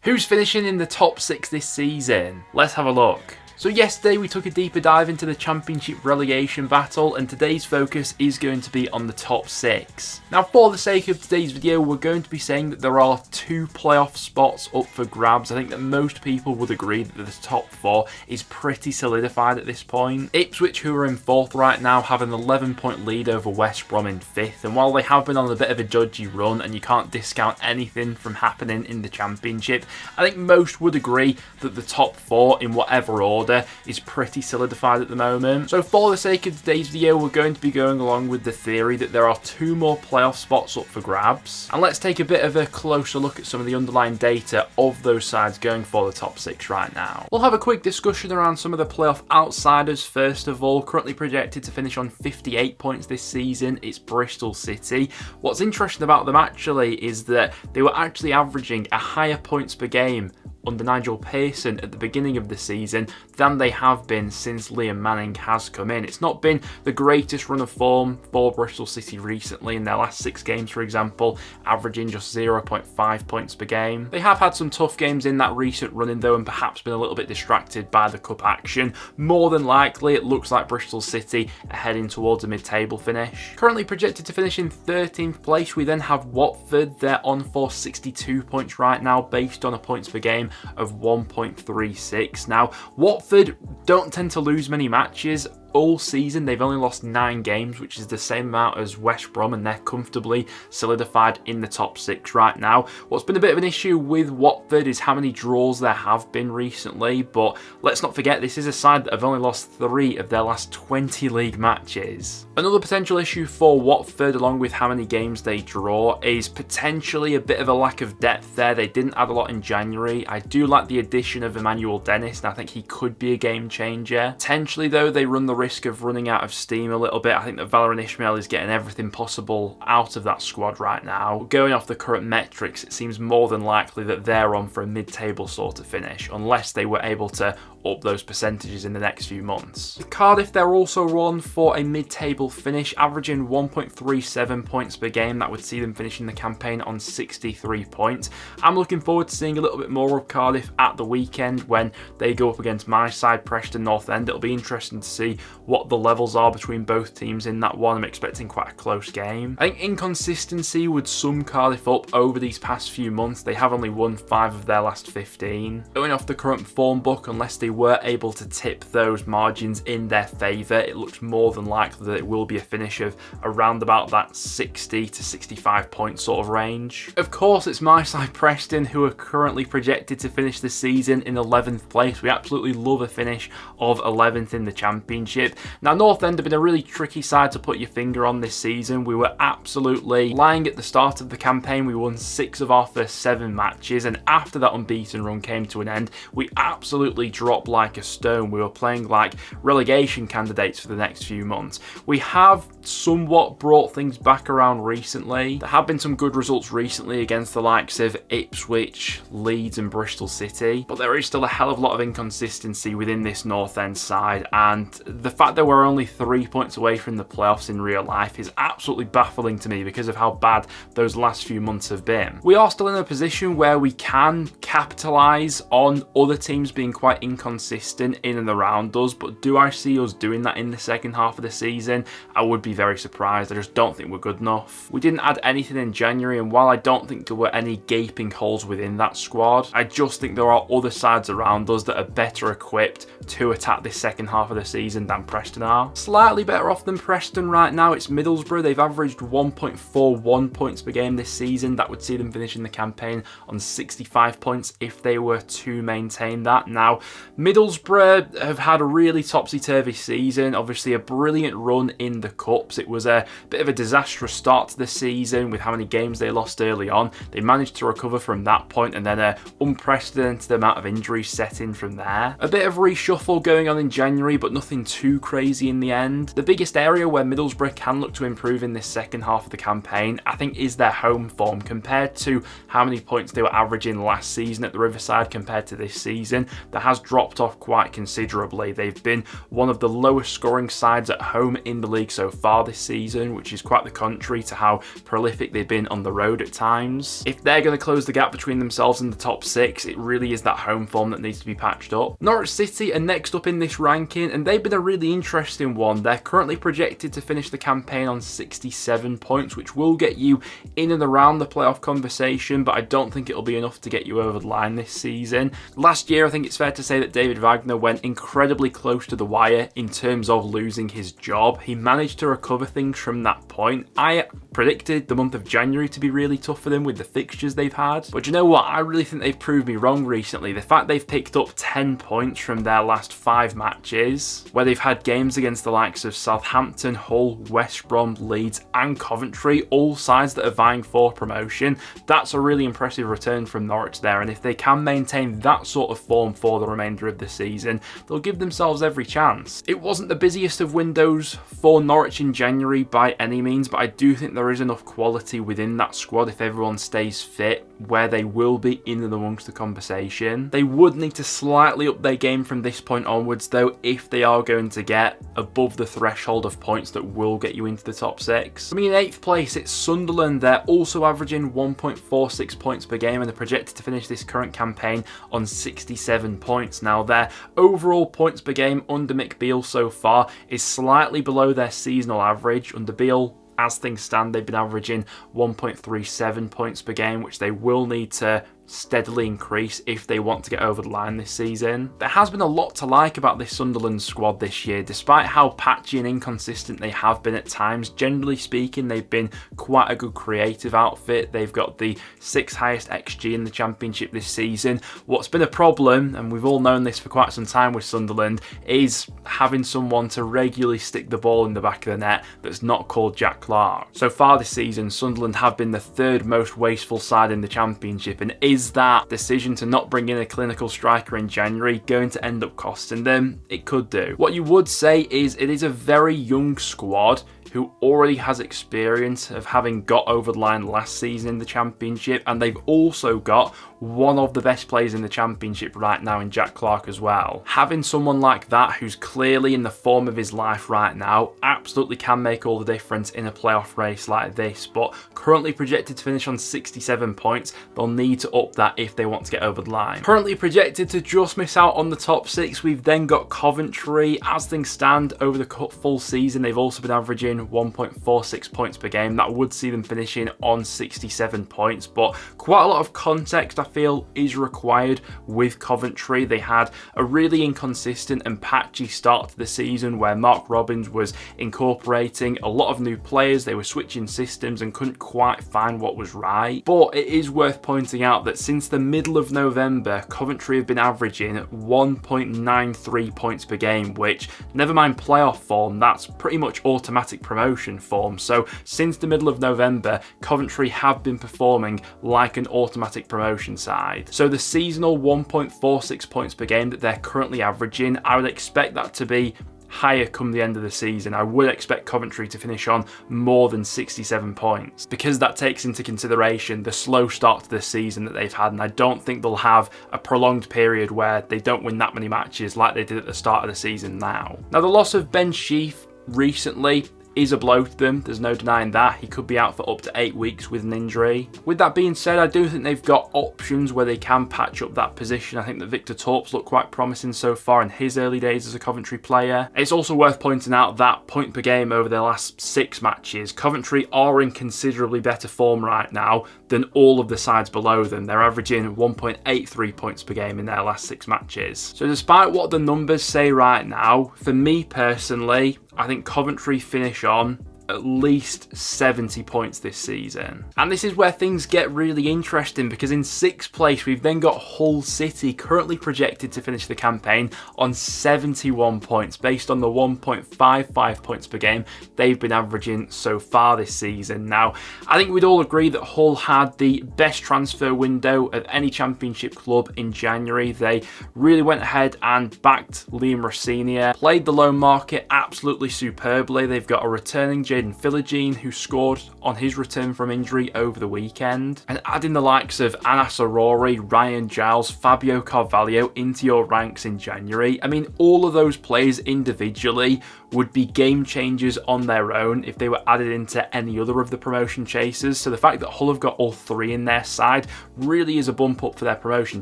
Who's finishing in the top 6 this season? Let's have a look. So yesterday we took a deeper dive into the Championship relegation battle, and today's focus is going to be on the top 6. Now, for the sake of today's video, we're going to be saying that there are 2 playoff spots up for grabs. I think that most people would agree that the top 4 is pretty solidified at this point. Ipswich, who are in 4th right now, have an 11-point lead over West Brom in 5th, and while they have been on a bit of a dodgy run and you can't discount anything from happening in the Championship, I think most would agree that the top 4 in whatever order is pretty solidified at the moment. So for the sake of today's video, we're going to be going along with the theory that there are 2 more playoff spots up for grabs. And let's take a bit of a closer look at some of the underlying data of those sides going for the top 6 right now. We'll have a quick discussion around some of the playoff outsiders first of all. Currently projected to finish on 58 points this season, it's Bristol City. What's interesting about them actually is that they were actually averaging a higher points per game under Nigel Pearson at the beginning of the season than they have been since Liam Manning has come in. It's not been the greatest run of form for Bristol City recently. In their last 6 games, for example, averaging just 0.5 points per game. They have had some tough games in that recent run-in though, and perhaps been a little bit distracted by the cup action. More than likely, it looks like Bristol City are heading towards a mid-table finish. Currently projected to finish in 13th place, we then have Watford. They're on for 62 points right now, based on a points per game of 1.36. Now, Watford don't tend to lose many matches all season. They've only lost 9 games, which is the same amount as West Brom, and they're comfortably solidified in the top 6 right now. What's been a bit of an issue with Watford is how many draws there have been recently, but let's not forget this is a side that have only lost 3 of their last 20 league matches. Another potential issue for Watford, along with how many games they draw, is potentially a bit of a lack of depth there. They didn't add a lot in January. I do like the addition of Emmanuel Dennis, and I think he could be a game changer. Potentially though, they run the risk of running out of steam a little bit. I think that Valérien Ismaël is getting everything possible out of that squad right now. Going off the current metrics, it seems more than likely that they're on for a mid-table sort of finish, unless they were able to up those percentages in the next few months. With Cardiff, they're also on for a mid-table finish, averaging 1.37 points per game. That would see them finishing the campaign on 63 points. I'm looking forward to seeing a little bit more of Cardiff at the weekend when they go up against my side, Preston North End. It'll be interesting to see what the levels are between both teams in that one. I'm expecting quite a close game. I think inconsistency would sum Cardiff up over these past few months. They have only won 5 of their last 15. Going off the current form book, unless they were able to tip those margins in their favour, it looks more than likely that it will be a finish of around about that 60 to 65 point sort of range. Of course, it's my side Preston who are currently projected to finish the season in 11th place. We absolutely love a finish of 11th in the Championship. Now, North End have been a really tricky side to put your finger on this season. We were absolutely lying at the start of the campaign. We won 6 of our first 7 matches, and after that unbeaten run came to an end, we absolutely dropped like a stone. We were playing like relegation candidates for the next few months. We have somewhat brought things back around recently. There have been some good results recently against the likes of Ipswich, Leeds and Bristol City, but there is still a hell of a lot of inconsistency within this North End side, and the fact that we're only 3 points away from the playoffs in real life is absolutely baffling to me because of how bad those last few months have been. We are still in a position where we can capitalise on other teams being quite inconsistent in and around us, but do I see us doing that in the second half of the season? I would be very surprised. I just don't think we're good enough. We didn't add anything in January, and while I don't think there were any gaping holes within that squad, I just think there are other sides around us that are better equipped to attack this second half of the season than Preston are. Slightly better off than Preston right now, it's Middlesbrough. They've averaged 1.41 points per game this season. That would see them finishing the campaign on 65 points if they were to maintain that. Now, Middlesbrough have had a really topsy-turvy season. Obviously a brilliant run in the Cups. It was a bit of a disastrous start to the season with how many games they lost early on. They managed to recover from that point, and then an unprecedented amount of injuries set in from there. A bit of reshuffle going on in January, but nothing too too crazy in the end. The biggest area where Middlesbrough can look to improve in this second half of the campaign, I think, is their home form. Compared to how many points they were averaging last season at the Riverside compared to this season, that has dropped off quite considerably. They've been one of the lowest scoring sides at home in the league so far this season, which is quite the contrary to how prolific they've been on the road at times. If they're going to close the gap between themselves and the top six, it really is that home form that needs to be patched up. Norwich City are next up in this ranking, and they've been a really interesting one. They're currently projected to finish the campaign on 67 points, which will get you in and around the playoff conversation, but I don't think it'll be enough to get you over the line this season. Last year, I think it's fair to say that David Wagner went incredibly close to the wire in terms of losing his job. He managed to recover things from that point. I predicted the month of January to be really tough for them with the fixtures they've had, but you know what? I really think they've proved me wrong recently. The fact they've picked up 10 points from their last 5 matches, where they've had games against the likes of Southampton, Hull, West Brom, Leeds and Coventry, all sides that are vying for promotion, that's a really impressive return from Norwich there, and if they can maintain that sort of form for the remainder of the season, they'll give themselves every chance. It wasn't the busiest of windows for Norwich in January by any means, but I do think there is enough quality within that squad if everyone stays fit, where they will be in and amongst the conversation. They would need to slightly up their game from this point onwards though, if they are going to get above the threshold of points that will get you into the top 6. I mean, in 8th place it's Sunderland. They're also averaging 1.46 points per game and they're projected to finish this current campaign on 67 points. Now, their overall points per game under Mick Beale so far is slightly below their seasonal average. Under Beale, as things stand, they've been averaging 1.37 points per game, which they will need to steadily increase if they want to get over the line this season. There has been a lot to like about this Sunderland squad this year, despite how patchy and inconsistent they have been at times. Generally speaking, they've been quite a good creative outfit. They've got the 6th highest XG in the Championship this season. What's been a problem, and we've all known this for quite some time with Sunderland, is having someone to regularly stick the ball in the back of the net that's not called Jack Clarke. So far this season, Sunderland have been the 3rd most wasteful side in the Championship, and is that decision to not bring in a clinical striker in January going to end up costing them? It could do. What you would say is it is a very young squad who already has experience of having got over the line last season in the Championship, and they've also got one of the best players in the Championship right now in Jack Clarke as well. Having someone like that who's clearly in the form of his life right now absolutely can make all the difference in a playoff race like this, but currently projected to finish on 67 points, they'll need to up that if they want to get over the line. Currently projected to just miss out on the top 6, we've then got Coventry. As things stand over the full season, they've also been averaging 1.46 points per game. That would see them finishing on 67 points, but quite a lot of context I feel is required with Coventry. They had a really inconsistent and patchy start to the season where Mark Robbins was incorporating a lot of new players. They were switching systems and couldn't quite find what was right. But it is worth pointing out that since the middle of November, Coventry have been averaging 1.93 points per game, which, never mind playoff form, that's pretty much automatic promotion form. So since the middle of November, Coventry have been performing like an automatic promotion side. So the seasonal 1.46 points per game that they're currently averaging, I would expect that to be higher come the end of the season. I would expect Coventry to finish on more than 67 points, because that takes into consideration the slow start to the season that they've had, and I don't think they'll have a prolonged period where they don't win that many matches like they did at the start of the season now. Now, the loss of Ben Sheaf recently is a blow to them, there's no denying that. He could be out for up to 8 weeks with an injury. With that being said, I do think they've got options where they can patch up that position. I think that Victor Torp's looked quite promising so far in his early days as a Coventry player. It's also worth pointing out that point per game over their last 6 matches, Coventry are in considerably better form right now than all of the sides below them. They're averaging 1.83 points per game in their last 6 matches. So despite what the numbers say right now, for me personally, I think Coventry finish on at least 70 points this season. And this is where things get really interesting, because in 6th place we've then got Hull City, currently projected to finish the campaign on 71 points based on the 1.55 points per game they've been averaging so far this season. Now, I think we'd all agree that Hull had the best transfer window of any Championship club in January. They really went ahead and backed Liam Rosenior, played the loan market absolutely superbly. They've got a returning Jaden Philogene who scored on his return from injury over the weekend, and adding the likes of Anas Aurori, Ryan Giles, Fabio Carvalho into your ranks in January. I mean, all of those players individually would be game changers on their own if they were added into any other of the promotion chasers. So the fact that Hull have got all three in their side really is a bump up for their promotion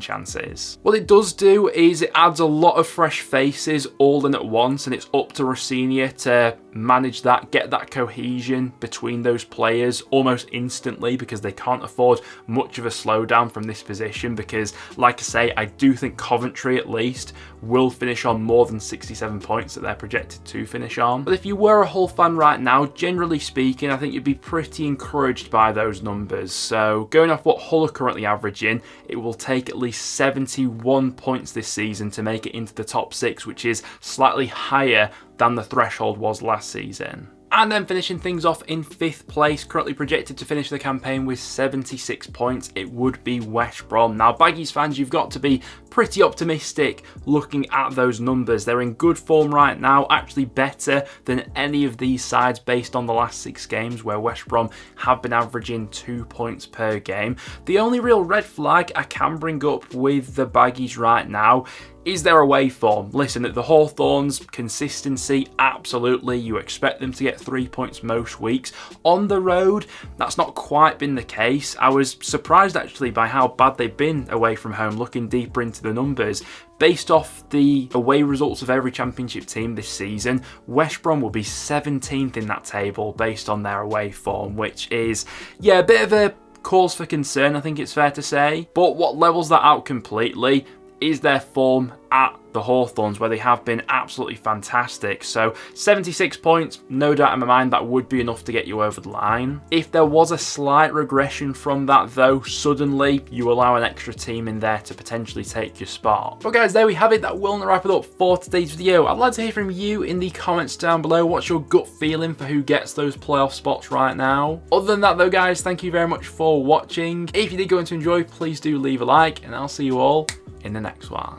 chances. What it does do is it adds a lot of fresh faces all in at once, and it's up to Rosenior to manage that, get that cohesion between those players almost instantly, because they can't afford much of a slowdown from this position, because like I say, I do think Coventry at least will finish on more than 67 points that they're projected to finish on. But if you were a Hull fan right now, generally speaking, I think you'd be pretty encouraged by those numbers. So going off what Hull are currently averaging, it will take at least 71 points this season to make it into the top 6, which is slightly higher than the threshold was last season. And then finishing things off in 5th place, currently projected to finish the campaign with 76 points, it would be West Brom. Now, Baggies fans, you've got to be pretty optimistic looking at those numbers. They're in good form right now, actually better than any of these sides based on the last 6 games, where West Brom have been averaging 2 points per game. The only real red flag I can bring up with the Baggies right now is their away form. Listen, at the Hawthorns, consistency, absolutely. You expect them to get 3 points most weeks. On the road, that's not quite been the case. I was surprised actually by how bad they've been away from home, looking deeper into the numbers. Based off the away results of every Championship team this season, West Brom will be 17th in that table based on their away form, which is, yeah, a bit of a cause for concern, I think it's fair to say. But what levels that out completely is their form at the Hawthorns, where they have been absolutely fantastic. So 76 points, no doubt in my mind that would be enough to get you over the line. If there was a slight regression from that though, suddenly you allow an extra team in there to potentially take your spot. But guys, there we have it. That will wrap it up for today's video. I'd like to hear from you in the comments down below. What's your gut feeling for who gets those playoff spots right now? Other than that though guys, thank you very much for watching. If you did go on to enjoy, please do leave a like, and I'll see you all in the next one.